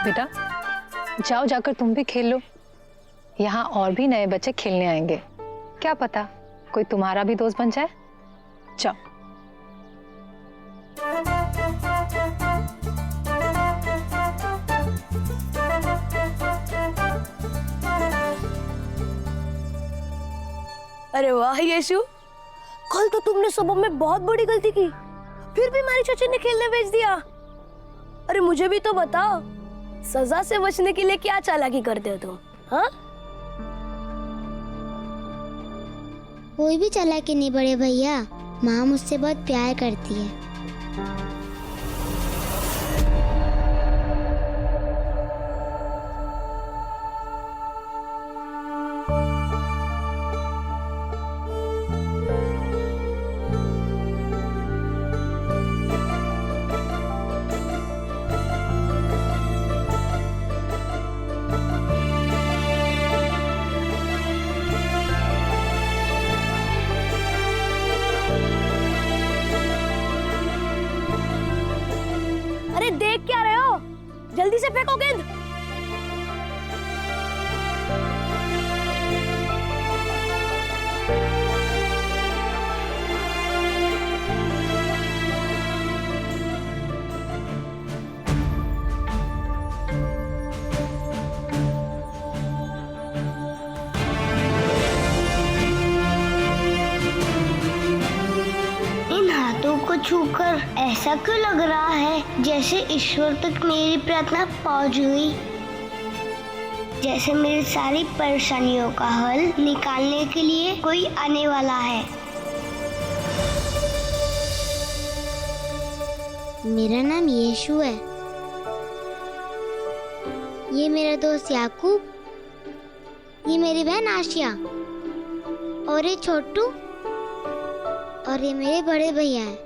बेटा जाओ, जाकर तुम भी खेल लो। यहाँ और भी नए बच्चे खेलने आएंगे, क्या पता कोई तुम्हारा भी दोस्त बन जाए। जाओ। अरे वाह यशु, कल तो तुमने सुबह में बहुत बड़ी गलती की, फिर भी हमारी चाची ने खेलने भेज दिया। अरे मुझे भी तो बताओ, सजा से बचने के लिए क्या चालाकी करते हो तुम? हाँ? कोई भी चालाकी नहीं बड़े भैया, माँ मुझसे बहुत प्यार करती है। अरे देख क्या रहे हो, जल्दी से फेंको गेंद। इन हाथों को छूकर ऐसा क्यों लग रहा है जैसे ईश्वर तक मेरी प्रार्थना पहुंच गई, जैसे मेरी सारी परेशानियों का हल निकालने के लिए कोई आने वाला है। मेरा नाम यीशु है। ये मेरा दोस्त याकूब, ये मेरी बहन आशिया, और ये छोटू, और ये मेरे बड़े भैया हैं।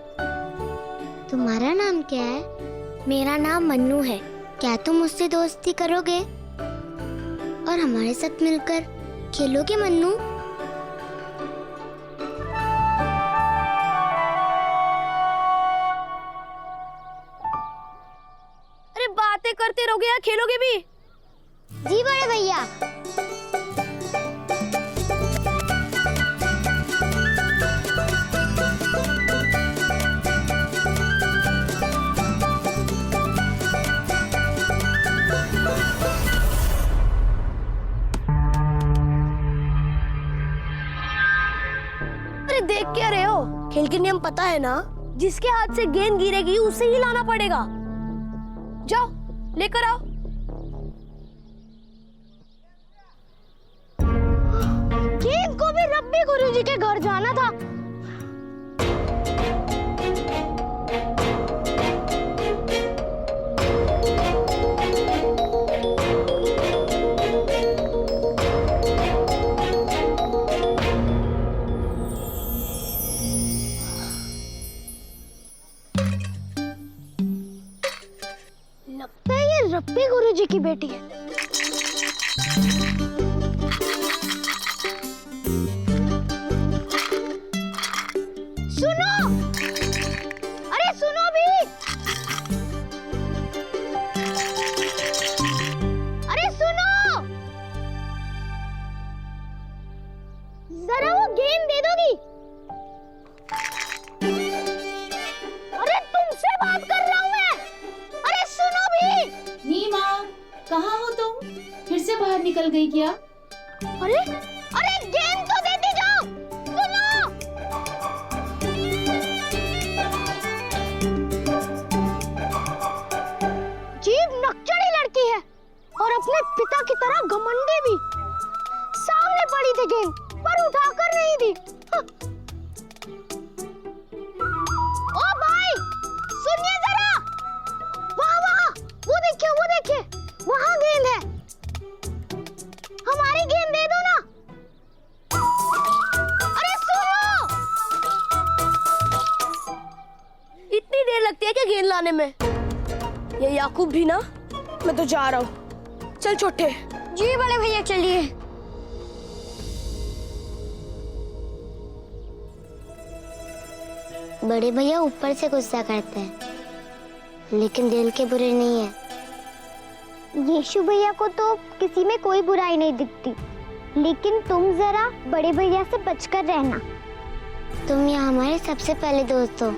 तुम्हारा नाम क्या है? मेरा नाम मन्नू है। क्या तुम मुझसे दोस्ती करोगे और हमारे साथ मिलकर खेलोगे मन्नू? अरे बातें करते रहोगे या खेलोगे भी? जी बड़े भैया। देख क्या रहे हो? खेल के नियम पता है ना? जिसके हाथ से गेंद गिरेगी उसे ही लाना पड़ेगा। जाओ लेकर आओ। गेंद को भी रब्बी गुरुजी के घर जाना था। लगता है ये रब्बी गुरुजी की बेटी है। सुनो, अरे सुनो भी, अरे सुनो, जरा वो गेंद दे दोगी? अरे तुमसे बात कर रहा हूँ मैं। अरे सुनो भी। नीमा, कहाँ हो तुम? फिर से बाहर निकल गई क्या? अरे अरे गेंद तो देती जाओ। सुनो, जीव नकचड़ी लड़की है और अपने पिता की तरह घमंडी भी। सामने पड़ी थी गेंद पर उठाकर नहीं दी। हाँ। ओ भाई सुनिए जरा, वहाँ वो देखिए वहाँ गेंद है। हमारी गेंद दे दो ना। अरे सुनो, इतनी देर लगती है क्या गेंद लाने में? ये याकूब भी ना, मैं तो जा रहा हूँ। चल छोटे। जी बड़े भैया चलिए। बड़े भैया ऊपर से गुस्सा करते हैं लेकिन दिल के बुरे नहीं है। यीशु भैया को तो किसी में कोई बुराई नहीं दिखती, लेकिन तुम जरा बड़े भैया से बचकर रहना। तुम यहाँ हमारे सबसे पहले दोस्त हो।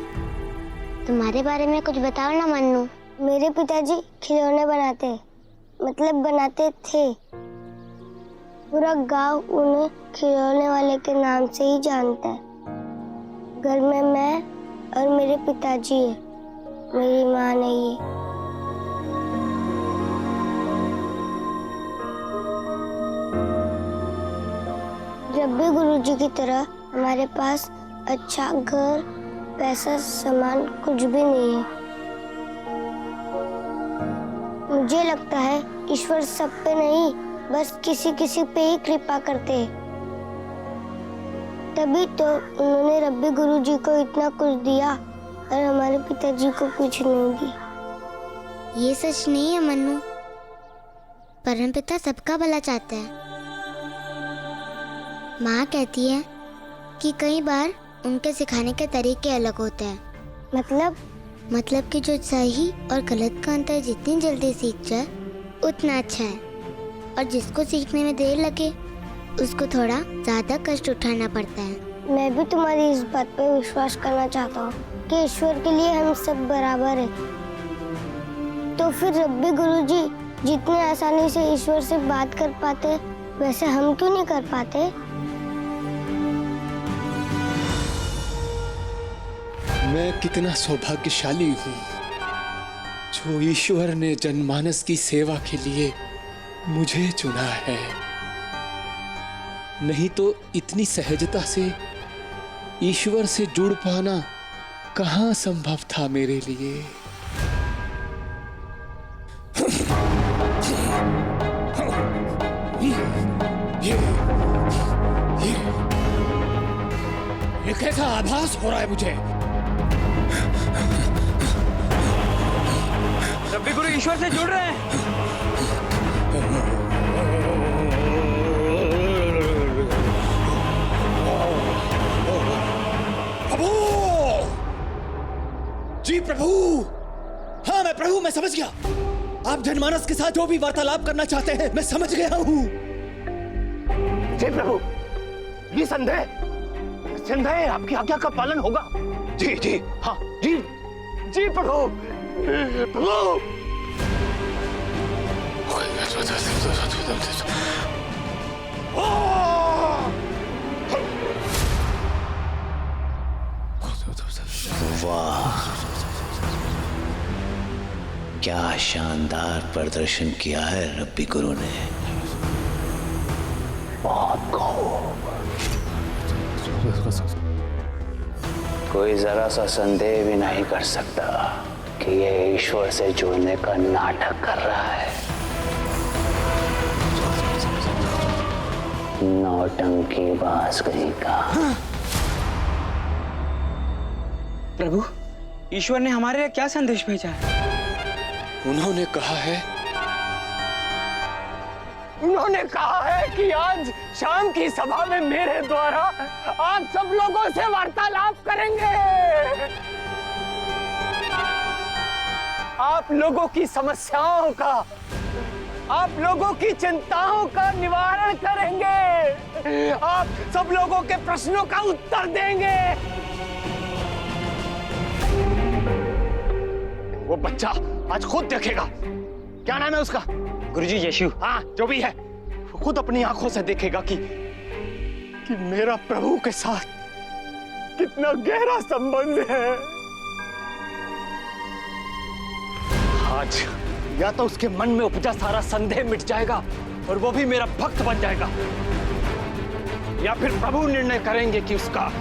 तुम्हारे बारे में कुछ बताओ ना मन्नू। मेरे पिताजी खिलौने बनाते, मतलब बनाते थे। पूरा गांव उन्हें खिलौने वाले के नाम से ही जानता है। घर में मैं और मेरे पिताजी है, मेरी माँ नहीं है। रब्बी गुरुजी की तरह हमारे पास अच्छा घर, पैसा, सामान कुछ भी नहीं है। मुझे लगता है ईश्वर सब पे नहीं, बस किसी किसी पे ही कृपा करते हैं। तभी तो उन्होंने रब्बी गुरुजी को इतना कुछ दिया और हमारे पिताजी को कुछ नहीं दिया। ये सच नहीं है मन्नू। परमपिता सबका भला चाहता है। माँ कहती है कि कई बार उनके सिखाने के तरीके अलग होते हैं। मतलब कि जो सही और गलत का अंतर जितनी जल्दी सीख जाए उतना अच्छा है, और जिसको सीखने में देर लगे उसको थोड़ा ज्यादा कष्ट उठाना पड़ता है। मैं भी तुम्हारी इस बात पे विश्वास करना चाहता हूँ कि ईश्वर के लिए हम सब बराबर हैं। तो फिर रब्बी गुरुजी जितनी आसानी से ईश्वर से बात कर पाते, वैसे हम क्यों नहीं कर पाते? मैं कितना सौभाग्यशाली हूँ जो ईश्वर ने जनमानस की सेवा के लिए मुझे चुना है। नहीं तो इतनी सहजता से ईश्वर से जुड़ पाना कहाँ संभव था मेरे लिए। ये कैसा आभास हो रहा है मुझे? रब्बी गुरु ईश्वर से जुड़ रहे हैं। प्रभु जी, प्रभु। हाँ मैं प्रभु, मैं समझ गया। आप जनमानस के साथ जो भी वार्तालाप करना चाहते हैं मैं समझ गया हूँ। जी प्रभु, ये संदेह आपकी आज्ञा का पालन होगा। जी जी हाँ जी जी प्रभु। प्रभु वाह, क्या शानदार प्रदर्शन किया है रब्बी गुरु ने। बहुत कोई जरा सा संदेह भी नहीं कर सकता कि ये ईश्वर से जुड़ने का नाटक कर रहा है। नौटंकी बाज कहीं का। प्रभु, ईश्वर ने हमारे लिए क्या संदेश भेजा है? उन्होंने कहा है कि आज शाम की सभा में मेरे द्वारा आप सब लोगों से वार्तालाप करेंगे। आप लोगों की समस्याओं का, आप लोगों की चिंताओं का निवारण करेंगे। आप सब लोगों के प्रश्नों का उत्तर देंगे। वो बच्चा आज खुद देखेगा। क्या नाम है उसका? गुरुजी यीशु। हाँ, जो भी है, वो खुद अपनी आंखों से देखेगा कि मेरा प्रभु के साथ कितना गहरा संबंध है। आज या तो उसके मन में उपजा सारा संदेह मिट जाएगा और वो भी मेरा भक्त बन जाएगा, या फिर प्रभु निर्णय करेंगे कि उसका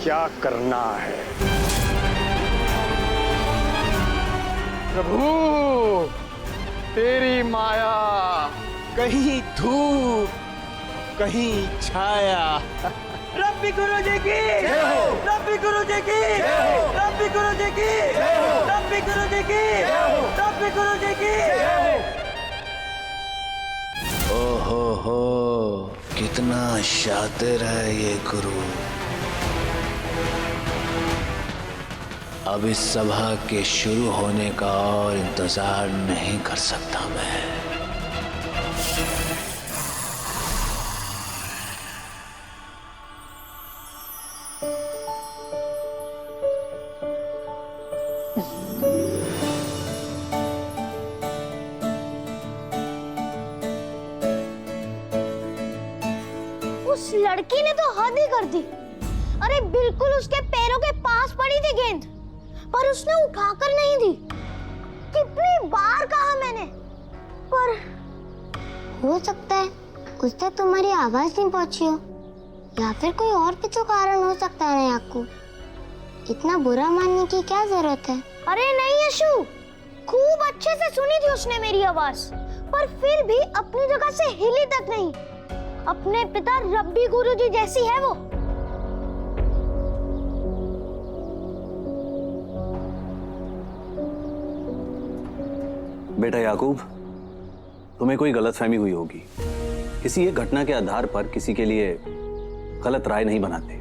क्या करना है। प्रभु, तेरी माया, कहीं धूप कहीं छाया। रब्बी गुरुजी की, रब्बी गुरुजी की, रब्बी गुरुजी की, रब्बी गुरुजी की, रब्बी गुरुजी की। ओहो, कितना शातिर है ये गुरु। अब इस सभा के शुरू होने का और इंतजार नहीं कर सकता मैं। उस लड़की ने तो हद ही कर दी। अरे बिल्कुल उसके पैरों के पास पड़ी थी गेंद, पर उसने उठाकर नहीं दी। कितनी बार कहा मैंने, पर हो सकता है उस तक तुम्हारी आवाज नहीं पहुंची हो, या फिर कोई और भी तो कारण हो सकता है ना याकूब। इतना बुरा मानने की क्या जरूरत है? अरे नहीं यशु, खूब अच्छे से सुनी थी उसने मेरी आवाज, पर फिर भी अपनी जगह से हिली तक नहीं। अपने पिता रब्बी गुरुजी जैसी है वो। बेटा याकूब, तुम्हें कोई गलतफहमी हुई होगी। किसी एक घटना के आधार पर किसी के लिए गलत राय नहीं बनाते।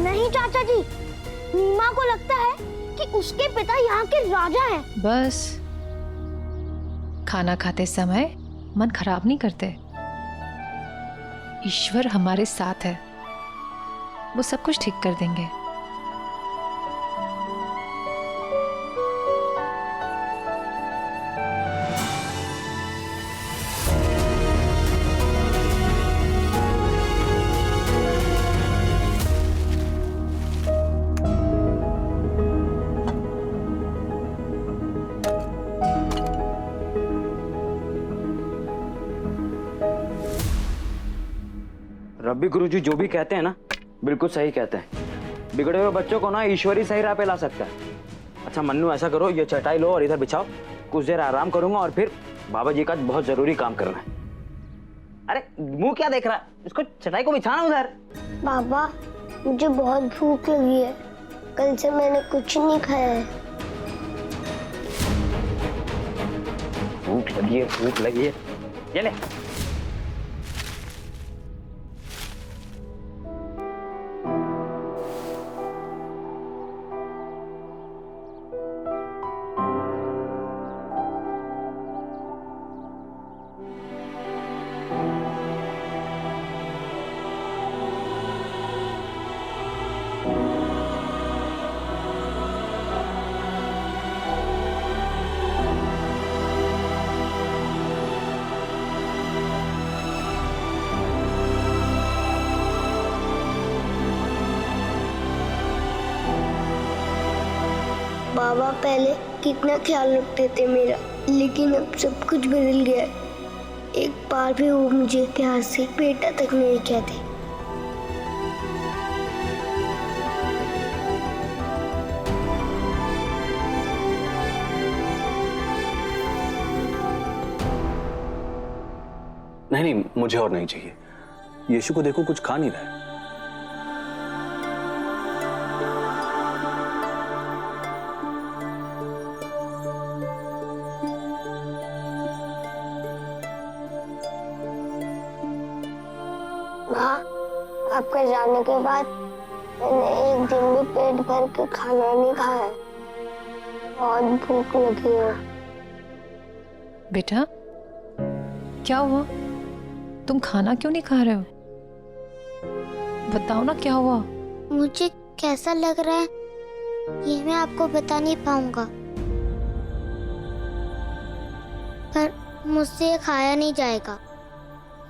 नहीं चाचा जी, नीमा को लगता है कि उसके पिता यहाँ के राजा हैं। बस खाना खाते समय मन खराब नहीं करते। ईश्वर हमारे साथ है, वो सब कुछ ठीक कर देंगे। रब्बी गुरुजी जो भी कहते हैं ना, बिल्कुल सही कहते हैं। बिगड़े हुए बच्चों को ना ईश्वर ही सही राह पे ला सकता है। अच्छा मन्नू, ऐसा करो, ये चटाई लो और इधर बिछाओ, कुछ देर आराम करूंगा और फिर बाबा जी का बहुत जरूरी काम करना है। अरे मुंह क्या देख रहा है, इसको चटाई को बिछाना उधर। बाबा, मुझे बहुत भूख लगी है, कल से मैंने कुछ नहीं खाया है। भूख लगी है, भूख लगी है, ये ले। बाबा पहले कितना ख्याल रखते थे मेरा, लेकिन अब सब कुछ बदल गया है। एक बार भी वो मुझे प्यार से बेटा तक नहीं कहते। नहीं, मुझे और नहीं चाहिए। यीशु को देखो, कुछ खा नहीं रहा है। माँ, आपके जाने के बाद मैंने एक दिन भी पेट भर के खाना नहीं खाया। बहुत भूख लगी है। बेटा क्या हुआ, तुम खाना क्यों नहीं खा रहे हो? बताओ ना क्या हुआ। मुझे कैसा लग रहा है ये मैं आपको बता नहीं पाऊंगा, पर मुझसे ये खाया नहीं जाएगा।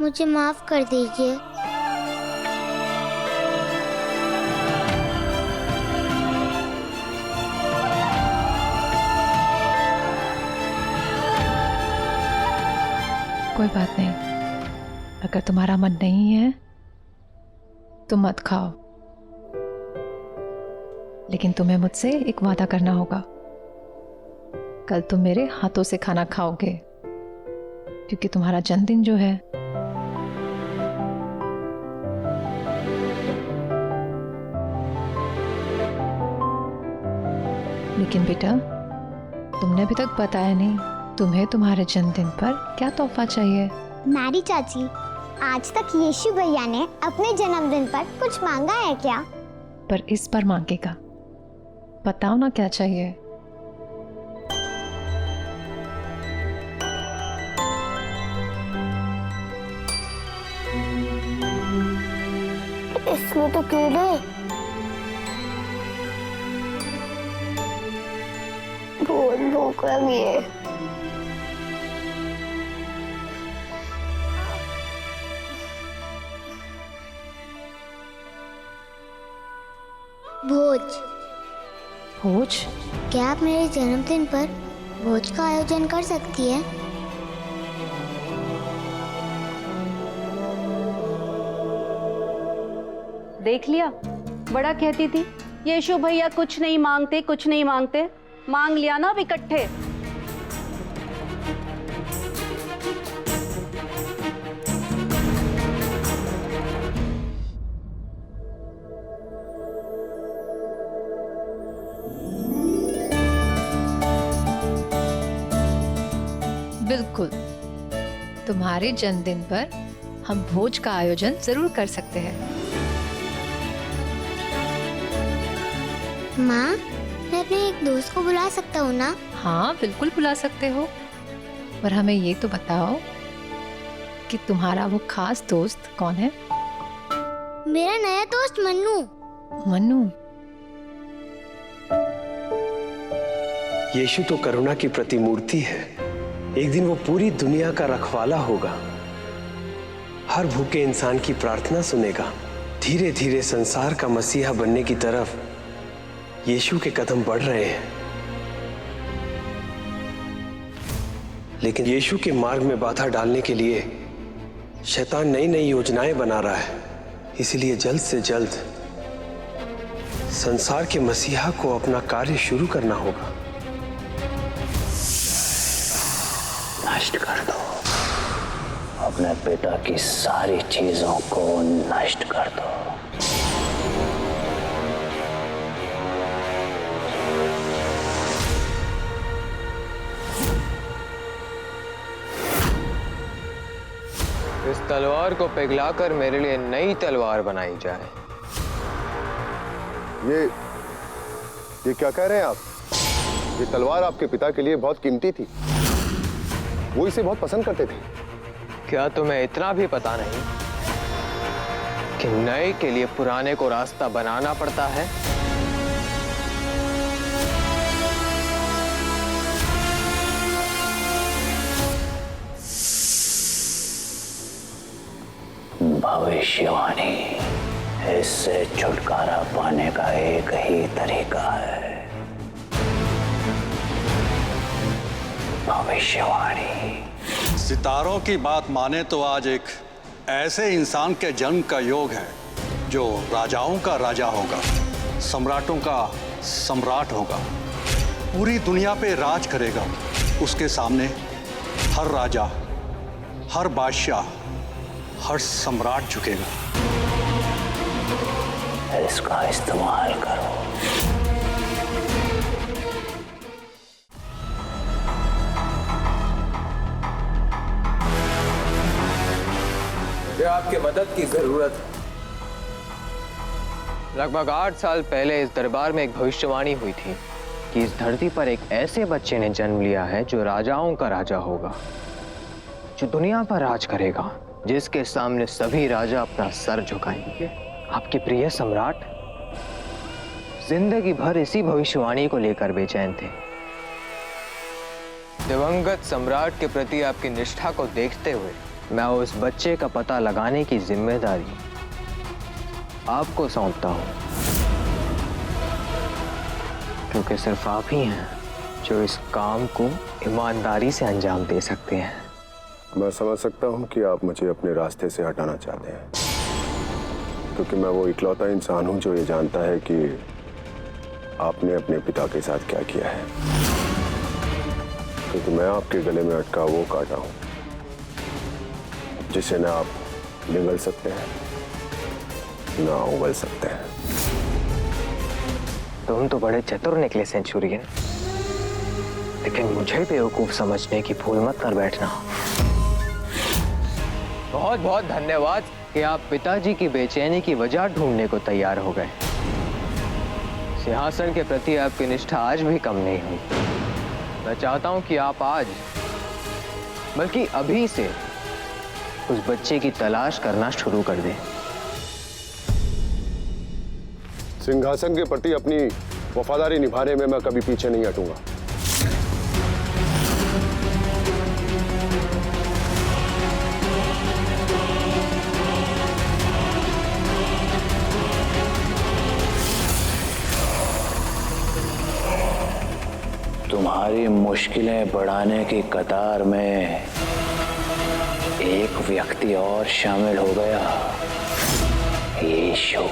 मुझे माफ कर दीजिए। कोई बात नहीं, अगर तुम्हारा मन नहीं है तो मत खाओ, लेकिन तुम्हें मुझसे एक वादा करना होगा। कल तुम मेरे हाथों से खाना खाओगे, क्योंकि तुम्हारा जन्मदिन जो है लेकिन बेटा तुमने अभी तक बताया नहीं, तुम्हें तुम्हारे जन्मदिन पर क्या तोहफा चाहिए? नारी चाची, आज तक यीशु भैया ने अपने जन्मदिन पर कुछ मांगा है क्या? पर इस बार मांगेगा। बताओ ना क्या चाहिए। इसमें तो कीड़े। बहुत भूख लगी है। भोज। भोज? क्या आप मेरे जन्मदिन पर भोज का आयोजन कर सकती है? देख लिया, बड़ा कहती थी यीशु भैया कुछ नहीं मांगते, कुछ नहीं मांगते। मांग लिया ना अब इकट्ठे। बिल्कुल, तुम्हारे जन्मदिन पर हम भोज का आयोजन जरूर कर सकते हैं। माँ, मैं अपने एक दोस्त को बुला सकता हूँ ना? हाँ बिल्कुल बुला सकते हो, पर हमें ये तो बताओ कि तुम्हारा वो खास दोस्त कौन है? मेरा नया दोस्त मन्नू। मन्नू? यीशु तो करुणा की प्रतिमूर्ति है। एक दिन वो पूरी दुनिया का रखवाला होगा, हर भूखे इंसान की प्रार्थना सुनेगा। धीरे धीरे संसार का मसीहा बनने की तरफ यीशु के कदम बढ़ रहे हैं, लेकिन यीशु के मार्ग में बाधा डालने के लिए शैतान नई नई योजनाएं बना रहा है। इसलिए जल्द से जल्द संसार के मसीहा को अपना कार्य शुरू करना होगा। नष्ट कर दो, अपने पिता की सारी चीजों को नष्ट कर दो। इस तलवार को पिघलाकर मेरे लिए नई तलवार बनाई जाए। ये क्या कह रहे हैं आप? ये तलवार आपके पिता के लिए बहुत कीमती थी, वो इसे बहुत पसंद करते थे। क्या तुम्हें इतना भी पता नहीं कि नए के लिए पुराने को रास्ता बनाना पड़ता है? भविष्यवाणी, इससे छुटकारा पाने का एक ही तरीका है, भविष्यवाणी। सितारों की बात माने तो आज एक ऐसे इंसान के जन्म का योग है जो राजाओं का राजा होगा, सम्राटों का सम्राट होगा, पूरी दुनिया पे राज करेगा। उसके सामने हर राजा, हर बादशाह, हर सम्राट झुकेगा। इसका इस्तेमाल करो। मुझे आपकी मदद की जरूरत है। लगभग 8 साल पहले इस दरबार में एक भविष्यवाणी हुई थी कि इस धरती पर एक ऐसे बच्चे ने जन्म लिया है जो राजाओं का राजा होगा, जो दुनिया पर राज करेगा, जिसके सामने सभी राजा अपना सर झुकाएंगे। आपके प्रिय सम्राट जिंदगी भर इसी भविष्यवाणी को लेकर बेचैन थे। दिवंगत सम्राट के प्रति आपकी निष्ठा को देखते हुए मैं उस बच्चे का पता लगाने की जिम्मेदारी आपको सौंपता हूं, क्योंकि सिर्फ आप ही हैं जो इस काम को ईमानदारी से अंजाम दे सकते हैं। मैं समझ सकता हूँ कि आप मुझे अपने रास्ते से हटाना चाहते हैं, क्योंकि मैं वो इकलौता इंसान हूँ जो ये जानता है कि आपने अपने पिता के साथ क्या किया है। क्योंकि मैं आपके गले में अटका वो कांटा हूँ जिसे ना आप निगल सकते हैं ना उगल सकते हैं। तुम तो बड़े चतुर निकले सेंचुरियन, लेकिन मुझे बेवकूफ समझने की भूल मत कर बैठना। बहुत बहुत धन्यवाद कि आप पिताजी की बेचैनी की वजह ढूंढने को तैयार हो गए। सिंहासन के प्रति आपकी निष्ठा आज भी कम नहीं हुई। मैं चाहता हूं कि आप आज, बल्कि अभी से, उस बच्चे की तलाश करना शुरू कर दें। सिंहासन के प्रति अपनी वफादारी निभाने में मैं कभी पीछे नहीं हटूंगा। तुम्हारी मुश्किलें बढ़ाने की कतार में एक व्यक्ति और शामिल हो गया, यीशु।